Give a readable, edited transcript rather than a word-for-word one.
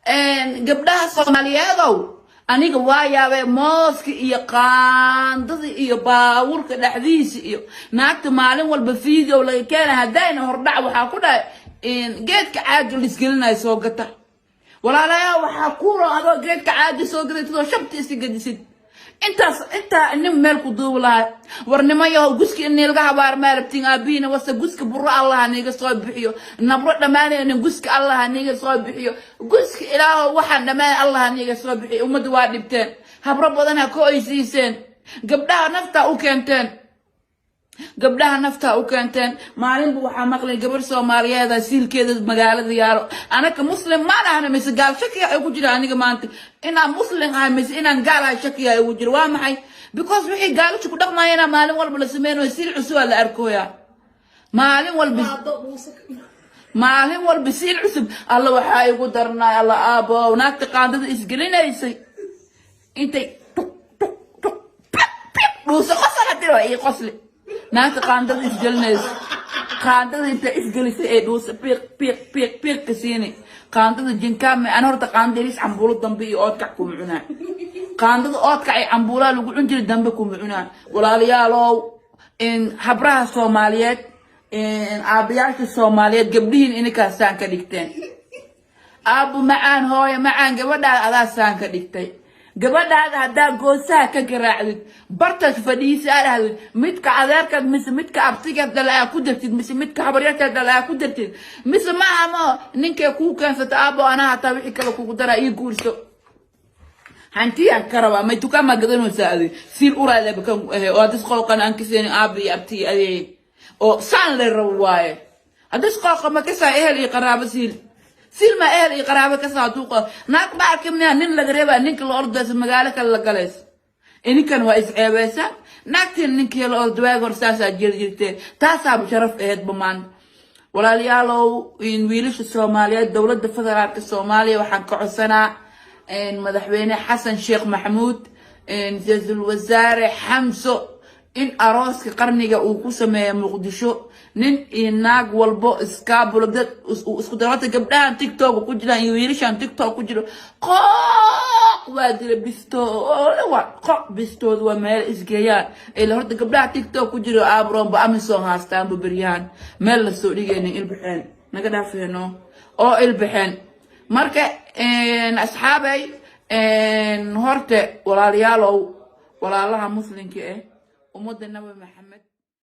gabdhaha Soomaaliyeedow aniga waa yaabay mooska iyo qaandada iyo baawurka dhaxdiisa iyo naagta maalin walba video laga keenay hadayna hordhac waxa ku dhahay geedka caadi la isgelinayo soo gata walaalayaal waxa ku raado geedka caadi soo gadatay oo shabti isigadisid inta nin meel ku duub lahay warnimayo guski in laga habaar maalabtiin aabina wasa guska burro Allah aniga soo bixiyo nabro dhamaaneen guska Allah aniga soo bixiyo guska ilaaho waxaan dhamaan Allah aniga soo bixiyo umad waa dhibteen habro badan ha ko aysiiseen gabdhaha nafta u keenteen maalinba waxa maqlay gabar Soomaaliyeed siilkeeda magaalada yaalo anaka muslim ma ahna mise gaal shakiya ay ku jira aniga maanta inaan muslim ahay mise inaan gaal ahay shakiya ay ugu jiro waa maxay because wixii gaalashu ku dhaqmayna maalin walba la sameeyo siil cusub la arkooya maalin walba siil cusub alla waxa ay ugu darnaa alla aabo naagta qaandada isgelinaysay intay dhuuso qosla tiro ay qosli naagta qaandada isgelinaysay qaandada inta isgelisay ee dhuuso piiq kasiini qaandada jinkaame aan horta qaandelis cambuulo dambe iyo oodkac ku mucunaa qaandada oodkac ay cambuula lagu cunjiri dambe ku mucunaa walaalayaalow habraha Soomaaliyeed aabayaasha Soomaaliyeed gabdhiin inaka saan ka dhigteen aabu macaan hooyo macaan gabadha adaa saan ka dhigtay gabadhaada hadaa goosaha ka garaacdid bartaas fadhiisa aad midka adeerka mise midka abtiga dalaa ku dartid mise midka habaryarta dalaa ku dartid mise ma ama ninka ku kaansata abo ana hata wixii kala kugu dara ii guurso hantiyan karaba ma tuka ma gadano saadi sil uraale bakan oo adis qolqan aan kiseen abi abti ay oo saan le rawaaye adis qolqan ma kasa ehel ii qaraabo سلمى إيه قرابة كساتوقة ناك بعرف منها نين لقريبة نينك الأرض بس مقالك اللقلس إني كان وايز عباسة ناكتين نينك الأرض واقر ساسا جيرتين تاسا بشرف إهد بمان ولا ليالو إن ويلش الصومالية الدولة الفدرالية الصومالية وحنكو عسنا إن مدحويني حسن شيخ محمود إن زيز الوزارة حمسو إن أراسك قرنية وقسمة مقدشو نين إناق والبو إسكاب ولقدت إسكودرات قبلها تيك توك وكجلا يويرشان تيك توك وكجلا قاق وادر بستو قاق بستو ومال إسكيان إلا هرد قبلها تيك توك وكجلا آبرون بأمسون هاستان ببريان مال السعودية إلبحين نقدر فينو أو إلبحين مركة إن أصحابي إن هرت ولا ريالو ولا الله مسلم كإيه ومد النبي محمد